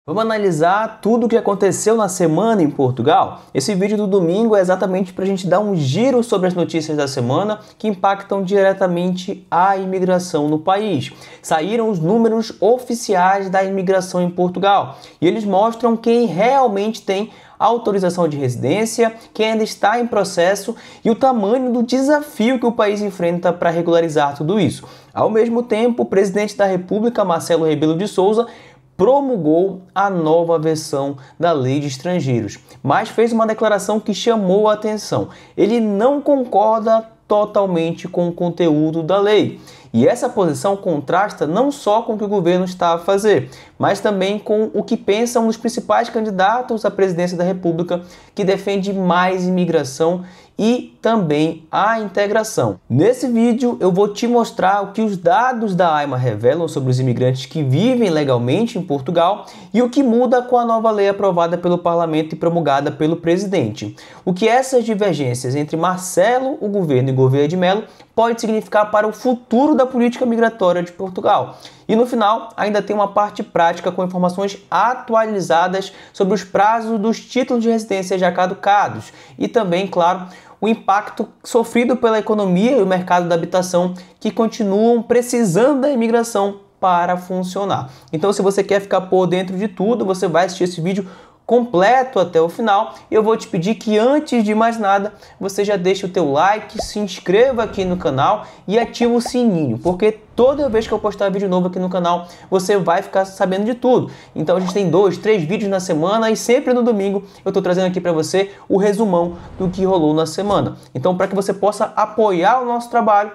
Vamos analisar tudo o que aconteceu na semana em Portugal? Esse vídeo do domingo é exatamente para a gente dar um giro sobre as notícias da semana que impactam diretamente a imigração no país. Saíram os números oficiais da imigração em Portugal e eles mostram quem realmente tem autorização de residência, quem ainda está em processo e o tamanho do desafio que o país enfrenta para regularizar tudo isso. Ao mesmo tempo, o presidente da República, Marcelo Rebelo de Sousa, promulgou a nova versão da Lei de Estrangeiros, mas fez uma declaração que chamou a atenção. Ele não concorda totalmente com o conteúdo da lei. E essa posição contrasta não só com o que o governo está a fazer, mas também com o que pensam os principais candidatos à presidência da República, que defende mais imigração e também a integração. Nesse vídeo eu vou te mostrar o que os dados da AIMA revelam sobre os imigrantes que vivem legalmente em Portugal e o que muda com a nova lei aprovada pelo parlamento e promulgada pelo presidente. O que essas divergências entre Marcelo, o governo e Gouveia de Mello pode significar para o futuro da política migratória de Portugal. E no final, ainda tem uma parte prática com informações atualizadas sobre os prazos dos títulos de residência já caducados e também, claro, o impacto sofrido pela economia e o mercado da habitação que continuam precisando da imigração para funcionar. Então, se você quer ficar por dentro de tudo, você vai assistir esse vídeo completo até o final. Eu vou te pedir que antes de mais nada, você já deixe o teu like, se inscreva aqui no canal e ative o sininho, porque toda vez que eu postar vídeo novo aqui no canal, você vai ficar sabendo de tudo. Então a gente tem 2, 3 vídeos na semana e sempre no domingo eu estou trazendo aqui para você o resumão do que rolou na semana. Então, para que você possa apoiar o nosso trabalho,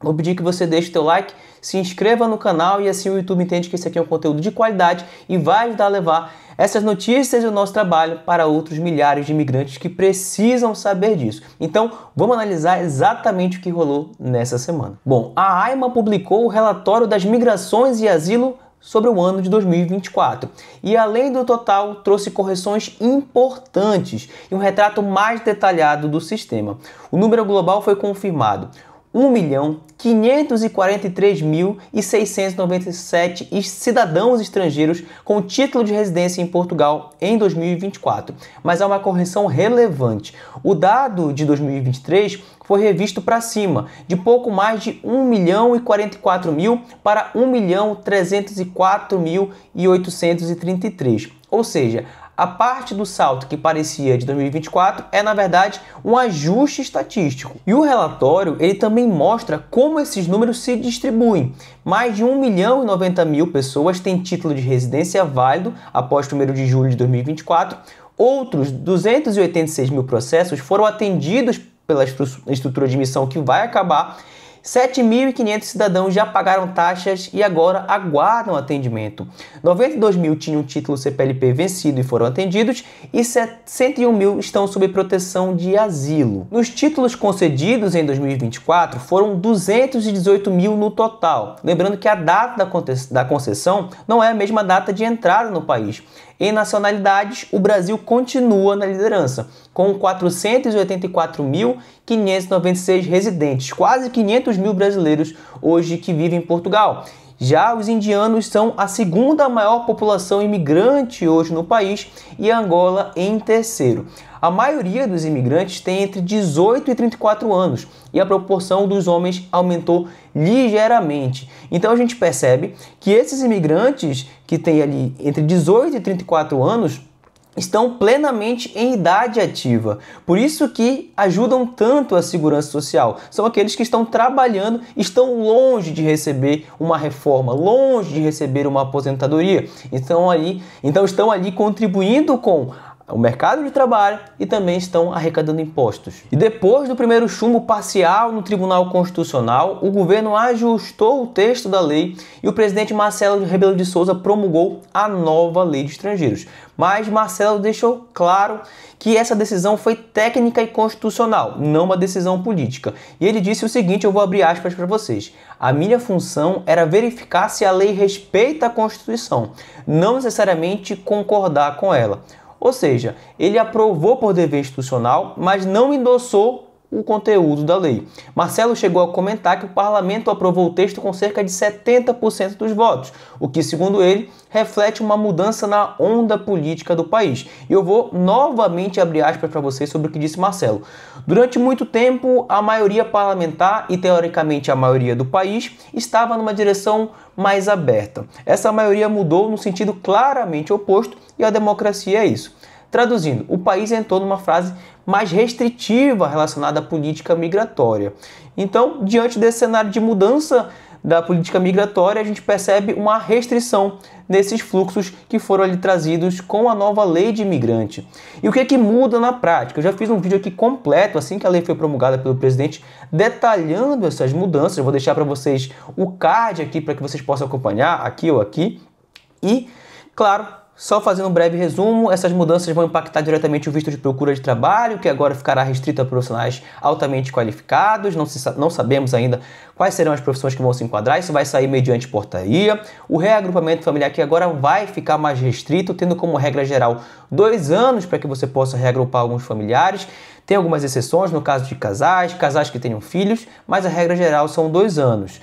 vou pedir que você deixe o teu like, se inscreva no canal e assim o YouTube entende que esse aqui é um conteúdo de qualidade e vai ajudar a levar essas notícias do nosso trabalho para outros milhares de imigrantes que precisam saber disso. Então, vamos analisar exatamente o que rolou nessa semana. Bom, a AIMA publicou o relatório das migrações e asilo sobre o ano de 2024. E além do total, trouxe correções importantes e um retrato mais detalhado do sistema. O número global foi confirmado: 1.543.697 cidadãos estrangeiros com título de residência em Portugal em 2024. Mas há uma correção relevante. O dado de 2023 foi revisto para cima, de pouco mais de 1.044.000 para 1.304.833. Ou seja, a parte do salto que parecia de 2024 é, na verdade, um ajuste estatístico. E o relatório ele também mostra como esses números se distribuem. Mais de 1.090.000 pessoas têm título de residência válido após o 1º de julho de 2024. Outros 286.000 processos foram atendidos pela estrutura de admissão que vai acabar. 7.500 cidadãos já pagaram taxas e agora aguardam atendimento. 92.000 tinham título CPLP vencido e foram atendidos e 101.000 estão sob proteção de asilo. Nos títulos concedidos em 2024 foram 218.000 no total. Lembrando que a data da concessão não é a mesma data de entrada no país. Em nacionalidades, o Brasil continua na liderança, com 484.596 residentes, quase 500.000 brasileiros hoje que vivem em Portugal. Já os indianos são a segunda maior população imigrante hoje no país e Angola em terceiro. A maioria dos imigrantes tem entre 18 e 34 anos e a proporção dos homens aumentou ligeiramente. Então a gente percebe que esses imigrantes que têm ali entre 18 e 34 anos estão plenamente em idade ativa. Por isso que ajudam tanto a segurança social. São aqueles que estão trabalhando, estão longe de receber uma reforma, longe de receber uma aposentadoria. Então estão ali contribuindo com o mercado de trabalho e também estão arrecadando impostos. E depois do primeiro chumbo parcial no Tribunal Constitucional, o governo ajustou o texto da lei e o presidente Marcelo Rebelo de Sousa promulgou a nova Lei de Estrangeiros. Mas Marcelo deixou claro que essa decisão foi técnica e constitucional, não uma decisão política. E ele disse o seguinte, eu vou abrir aspas para vocês: a minha função era verificar se a lei respeita a Constituição, não necessariamente concordar com ela. Ou seja, ele aprovou por dever institucional, mas não endossou o conteúdo da lei. Marcelo chegou a comentar que o parlamento aprovou o texto com cerca de 70% dos votos, o que, segundo ele, reflete uma mudança na onda política do país. E eu vou novamente abrir aspas para vocês sobre o que disse Marcelo. Durante muito tempo, a maioria parlamentar e, teoricamente, a maioria do país estava numa direção mais aberta. Essa maioria mudou no sentido claramente oposto e a democracia é isso. Traduzindo, o país entrou numa fase mais restritiva relacionada à política migratória. Então, diante desse cenário de mudança da política migratória, a gente percebe uma restrição nesses fluxos que foram ali trazidos com a nova lei de imigrante. E o que é que muda na prática? Eu já fiz um vídeo aqui completo, assim que a lei foi promulgada pelo presidente, detalhando essas mudanças. Eu vou deixar para vocês o card aqui para que vocês possam acompanhar, aqui ou aqui. E, claro, só fazendo um breve resumo, essas mudanças vão impactar diretamente o visto de procura de trabalho, que agora ficará restrito a profissionais altamente qualificados. Não sabemos ainda quais serão as profissões que vão se enquadrar, isso vai sair mediante portaria. O reagrupamento familiar que agora vai ficar mais restrito, tendo como regra geral 2 anos para que você possa reagrupar alguns familiares. Tem algumas exceções no caso de casais que tenham filhos, mas a regra geral são 2 anos.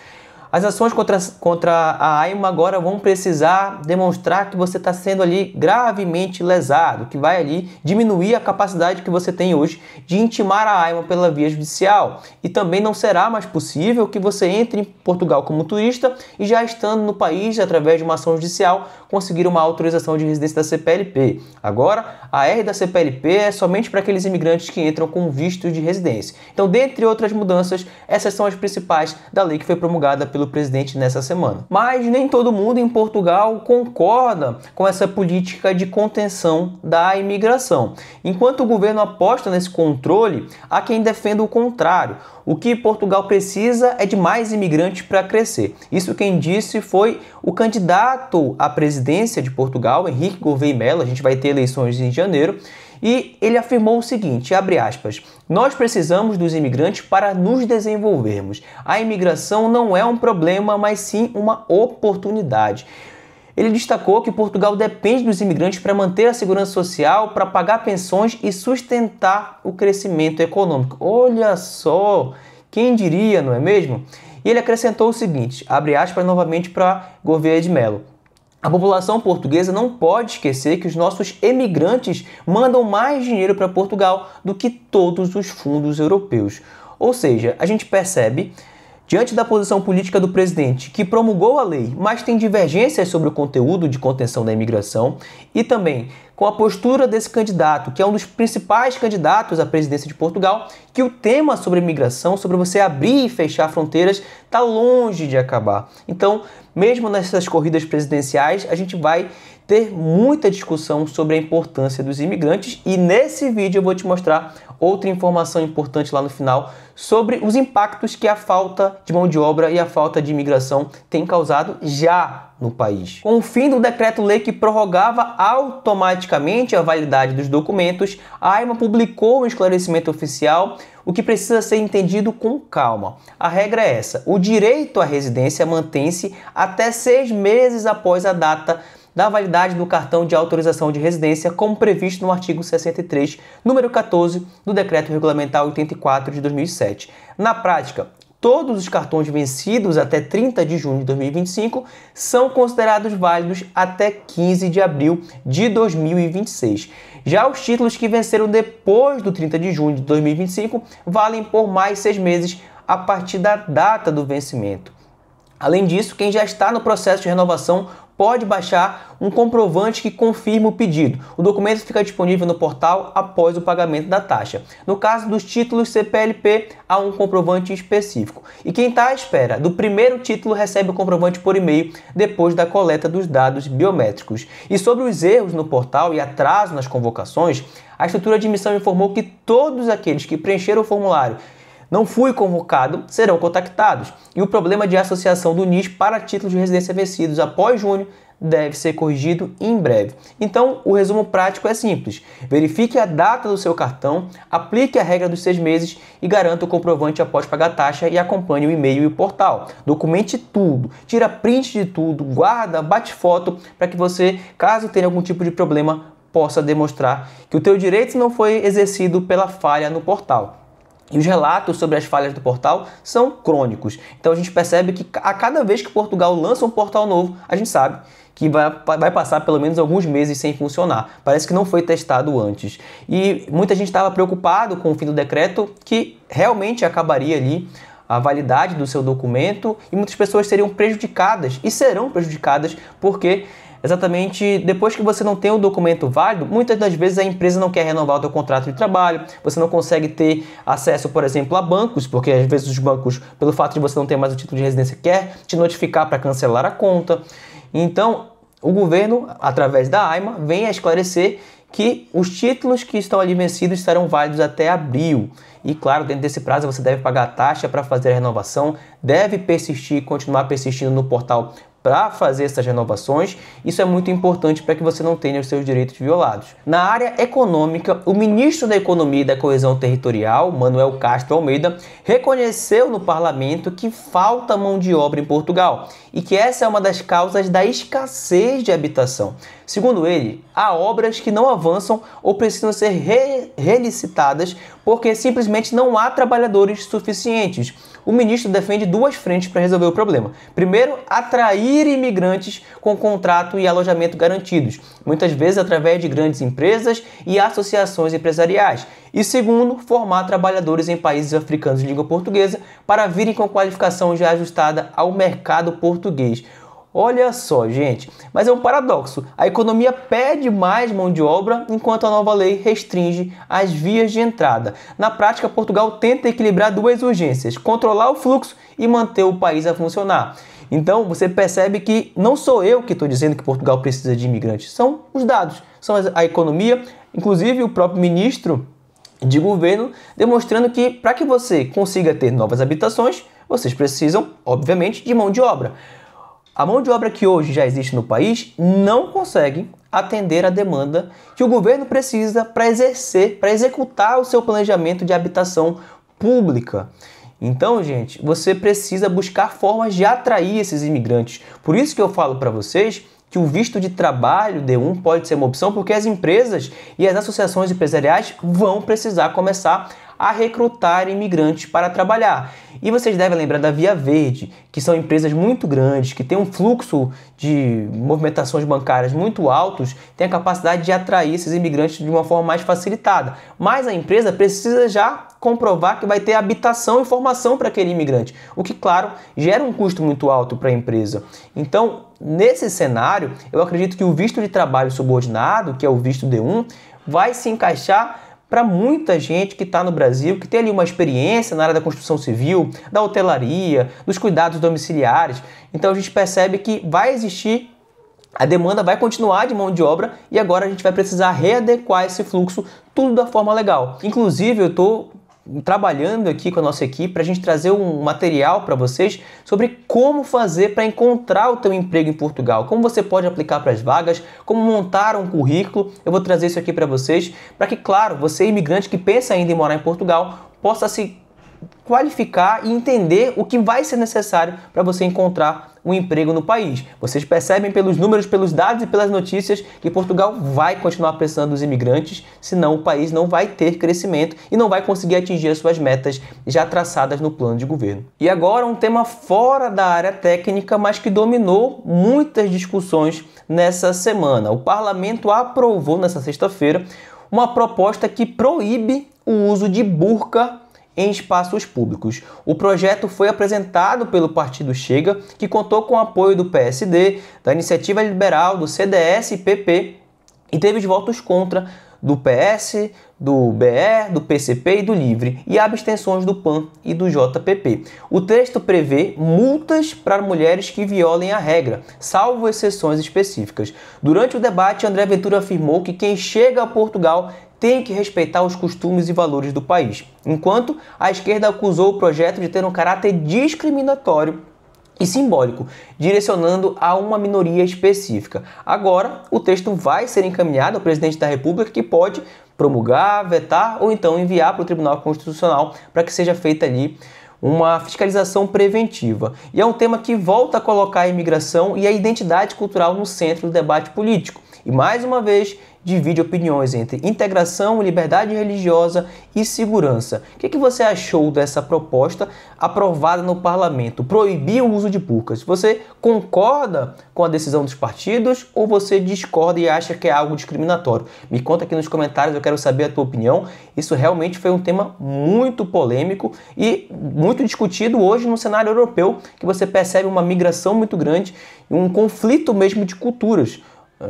As ações contra a AIMA agora vão precisar demonstrar que você está sendo ali gravemente lesado, que vai ali diminuir a capacidade que você tem hoje de intimar a AIMA pela via judicial. E também não será mais possível que você entre em Portugal como turista e já estando no país, através de uma ação judicial, conseguir uma autorização de residência da CPLP. Agora, a R da CPLP é somente para aqueles imigrantes que entram com visto de residência. Então, dentre outras mudanças, essas são as principais da lei que foi promulgada pelo presidente nessa semana. Mas nem todo mundo em Portugal concorda com essa política de contenção da imigração. Enquanto o governo aposta nesse controle, há quem defenda o contrário. O que Portugal precisa é de mais imigrantes para crescer. Isso quem disse foi o candidato à presidência de Portugal, Henrique Gouveia Melo. A gente vai ter eleições em janeiro. E ele afirmou o seguinte, abre aspas, nós precisamos dos imigrantes para nos desenvolvermos. A imigração não é um problema, mas sim uma oportunidade. Ele destacou que Portugal depende dos imigrantes para manter a segurança social, para pagar pensões e sustentar o crescimento econômico. Olha só, quem diria, não é mesmo? E ele acrescentou o seguinte, abre aspas novamente para Gouveia de Melo. A população portuguesa não pode esquecer que os nossos emigrantes mandam mais dinheiro para Portugal do que todos os fundos europeus. Ou seja, a gente percebe, diante da posição política do presidente, que promulgou a lei, mas tem divergências sobre o conteúdo de contenção da imigração, e também com a postura desse candidato, que é um dos principais candidatos à presidência de Portugal, que o tema sobre imigração, sobre você abrir e fechar fronteiras, está longe de acabar. Então, mesmo nessas corridas presidenciais, a gente vai ter muita discussão sobre a importância dos imigrantes e nesse vídeo eu vou te mostrar outra informação importante lá no final sobre os impactos que a falta de mão de obra e a falta de imigração tem causado já no país. Com o fim do decreto-lei que prorrogava automaticamente a validade dos documentos, a AIMA publicou um esclarecimento oficial, o que precisa ser entendido com calma. A regra é essa, o direito à residência mantém-se até 6 meses após a data da validade do cartão de autorização de residência, como previsto no artigo 63, número 14 do Decreto Regulamentar 84 de 2007. Na prática, todos os cartões vencidos até 30 de junho de 2025 são considerados válidos até 15 de abril de 2026. Já os títulos que venceram depois do 30 de junho de 2025 valem por mais 6 meses a partir da data do vencimento. Além disso, quem já está no processo de renovação pode baixar um comprovante que confirma o pedido. O documento fica disponível no portal após o pagamento da taxa. No caso dos títulos CPLP, há um comprovante específico. E quem está à espera do primeiro título recebe o comprovante por e-mail depois da coleta dos dados biométricos. E sobre os erros no portal e atraso nas convocações, a estrutura de emissão informou que todos aqueles que preencheram o formulário não fui convocado, serão contactados. E o problema de associação do NIS para títulos de residência vencidos após junho deve ser corrigido em breve. Então, o resumo prático é simples. Verifique a data do seu cartão, aplique a regra dos 6 meses e garanta o comprovante após pagar a taxa e acompanhe o e-mail e o portal. Documente tudo, tira print de tudo, guarda, bate foto para que você, caso tenha algum tipo de problema, possa demonstrar que o teu direito não foi exercido pela falha no portal. E os relatos sobre as falhas do portal são crônicos. Então a gente percebe que a cada vez que Portugal lança um portal novo, a gente sabe que vai passar pelo menos alguns meses sem funcionar. Parece que não foi testado antes. E muita gente estava preocupado com o fim do decreto, que realmente acabaria ali a validade do seu documento, e muitas pessoas seriam prejudicadas e serão prejudicadas porque exatamente depois que você não tem o documento válido, muitas das vezes a empresa não quer renovar o seu contrato de trabalho, você não consegue ter acesso, por exemplo, a bancos, porque às vezes os bancos, pelo fato de você não ter mais o título de residência, quer te notificar para cancelar a conta. Então, o governo, através da AIMA, vem a esclarecer que os títulos que estão ali vencidos serão válidos até abril. E claro, dentro desse prazo você deve pagar a taxa para fazer a renovação, deve persistir, continuar persistindo no portal para fazer essas renovações. Isso é muito importante para que você não tenha os seus direitos violados. Na área econômica, o ministro da Economia e da Coesão Territorial, Manuel Castro Almeida, reconheceu no parlamento que falta mão de obra em Portugal e que essa é uma das causas da escassez de habitação. Segundo ele, há obras que não avançam ou precisam ser relicitadas porque simplesmente não há trabalhadores suficientes. O ministro defende duas frentes para resolver o problema. Primeiro, atrair imigrantes com contrato e alojamento garantidos, muitas vezes através de grandes empresas e associações empresariais. E segundo, formar trabalhadores em países africanos de língua portuguesa para virem com qualificação já ajustada ao mercado português. Olha só, gente, mas é um paradoxo. A economia pede mais mão de obra, enquanto a nova lei restringe as vias de entrada. Na prática, Portugal tenta equilibrar duas urgências: controlar o fluxo e manter o país a funcionar. Então, você percebe que não sou eu que estou dizendo que Portugal precisa de imigrantes, são os dados, são a economia, inclusive o próprio ministro de governo, demonstrando que para que você consiga ter novas habitações, vocês precisam, obviamente, de mão de obra. A mão de obra que hoje já existe no país não consegue atender a demanda que o governo precisa para executar o seu planejamento de habitação pública. Então, gente, você precisa buscar formas de atrair esses imigrantes. Por isso que eu falo para vocês que o visto de trabalho D1 pode ser uma opção, porque as empresas e as associações empresariais vão precisar começar a recrutar imigrantes para trabalhar. E vocês devem lembrar da Via Verde, que são empresas muito grandes, que têm um fluxo de movimentações bancárias muito altos, tem a capacidade de atrair esses imigrantes de uma forma mais facilitada. Mas a empresa precisa já comprovar que vai ter habitação e formação para aquele imigrante, o que, claro, gera um custo muito alto para a empresa. Então, nesse cenário, eu acredito que o visto de trabalho subordinado, que é o visto D1, vai se encaixar para muita gente que está no Brasil, que tem ali uma experiência na área da construção civil, da hotelaria, dos cuidados domiciliares. Então a gente percebe que vai existir, a demanda vai continuar de mão de obra e agora a gente vai precisar readequar esse fluxo, tudo da forma legal. Inclusive eu estou trabalhando aqui com a nossa equipe para a gente trazer um material para vocês sobre como fazer para encontrar o teu emprego em Portugal, como você pode aplicar para as vagas, como montar um currículo. Eu vou trazer isso aqui para vocês, para que, claro, você imigrante que pensa ainda em morar em Portugal, possa se qualificar e entender o que vai ser necessário para você encontrar um emprego no país. Vocês percebem pelos números, pelos dados e pelas notícias que Portugal vai continuar pressionando os imigrantes, senão o país não vai ter crescimento e não vai conseguir atingir as suas metas já traçadas no plano de governo. E agora um tema fora da área técnica, mas que dominou muitas discussões nessa semana. O parlamento aprovou nessa sexta-feira uma proposta que proíbe o uso de burca em espaços públicos. O projeto foi apresentado pelo Partido Chega, que contou com o apoio do PSD, da Iniciativa Liberal, do CDS e PP, e teve os votos contra do PS, do BE, do PCP e do LIVRE, e abstenções do PAN e do JPP. O texto prevê multas para mulheres que violem a regra, salvo exceções específicas. Durante o debate, André Ventura afirmou que quem chega a Portugal tem que respeitar os costumes e valores do país, enquanto a esquerda acusou o projeto de ter um caráter discriminatório e simbólico, direcionando a uma minoria específica. Agora, o texto vai ser encaminhado ao presidente da República, que pode promulgar, vetar ou então enviar para o Tribunal Constitucional para que seja feita ali uma fiscalização preventiva. E é um tema que volta a colocar a imigração e a identidade cultural no centro do debate político. e mais uma vez divide opiniões entre integração, liberdade religiosa e segurança. O que você achou dessa proposta aprovada no parlamento? Proibir o uso de burcas. Você concorda com a decisão dos partidos ou você discorda e acha que é algo discriminatório? Me conta aqui nos comentários, eu quero saber a tua opinião. Isso realmente foi um tema muito polêmico e muito discutido hoje no cenário europeu, que você percebe uma migração muito grande e um conflito mesmo de culturas.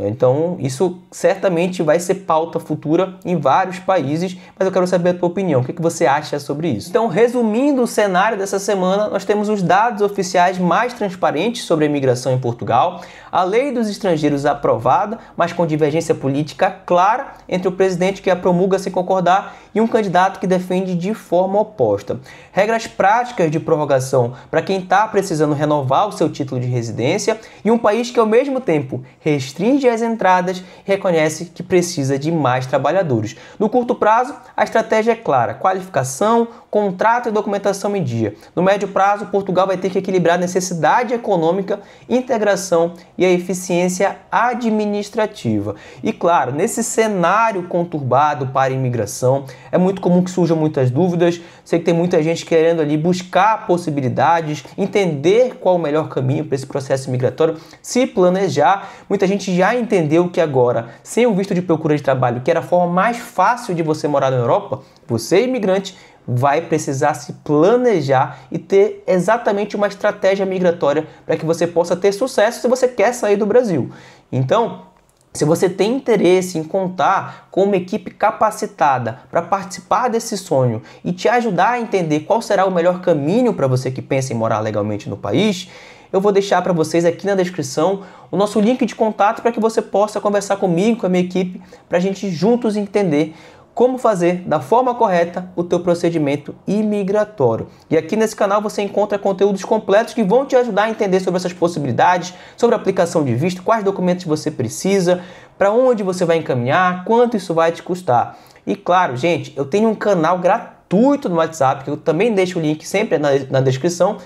Então, isso certamente vai ser pauta futura em vários países, mas eu quero saber a tua opinião. O que você acha sobre isso? Então, resumindo o cenário dessa semana, nós temos os dados oficiais mais transparentes sobre a imigração em Portugal, a lei dos estrangeiros aprovada, mas com divergência política clara entre o presidente que a promulga sem concordar e um candidato que defende de forma oposta. Regras práticas de prorrogação para quem está precisando renovar o seu título de residência e um país que, ao mesmo tempo, restringe as entradas e reconhece que precisa de mais trabalhadores. No curto prazo, a estratégia é clara: qualificação, contrato e documentação em dia. No médio prazo, Portugal vai ter que equilibrar a necessidade econômica, integração e a eficiência administrativa. E claro, nesse cenário conturbado para a imigração, é muito comum que surjam muitas dúvidas. Sei que tem muita gente querendo ali buscar possibilidades, entender qual o melhor caminho para esse processo migratório, se planejar. Muita gente já entendeu que agora, sem o visto de procura de trabalho, que era a forma mais fácil de você morar na Europa, você, imigrante, vai precisar se planejar e ter exatamente uma estratégia migratória para que você possa ter sucesso se você quer sair do Brasil. Então, se você tem interesse em contar com uma equipe capacitada para participar desse sonho e te ajudar a entender qual será o melhor caminho para você que pensa em morar legalmente no país, eu vou deixar para vocês aqui na descrição o nosso link de contato para que você possa conversar comigo, com a minha equipe, para a gente juntos entender como fazer da forma correta o teu procedimento imigratório. E aqui nesse canal você encontra conteúdos completos que vão te ajudar a entender sobre essas possibilidades, sobre a aplicação de visto, quais documentos você precisa, para onde você vai encaminhar, quanto isso vai te custar. E claro, gente, eu tenho um canal gratuito no WhatsApp, que eu também deixo o link sempre na descrição,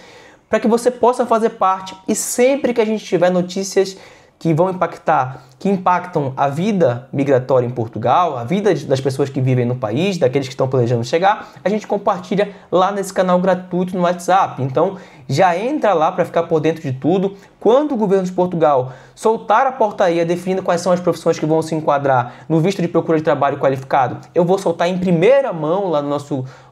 para que você possa fazer parte e sempre que a gente tiver notícias que impactam a vida migratória em Portugal, a vida das pessoas que vivem no país, daqueles que estão planejando chegar, a gente compartilha lá nesse canal gratuito no WhatsApp. Então, já entra lá para ficar por dentro de tudo. Quando o governo de Portugal soltar a portaria definindo quais são as profissões que vão se enquadrar no visto de procura de trabalho qualificado, eu vou soltar em primeira mão lá no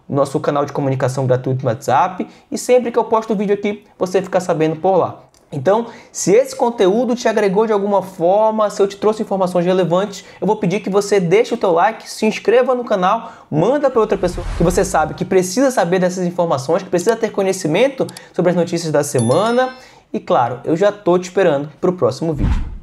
nosso canal de comunicação gratuito no WhatsApp, e sempre que eu posto o vídeo aqui, você fica sabendo por lá. Então, se esse conteúdo te agregou de alguma forma, se eu te trouxe informações relevantes, eu vou pedir que você deixe o teu like, se inscreva no canal, manda para outra pessoa que você sabe que precisa saber dessas informações, que precisa ter conhecimento sobre as notícias da semana. E claro, eu já estou te esperando para o próximo vídeo.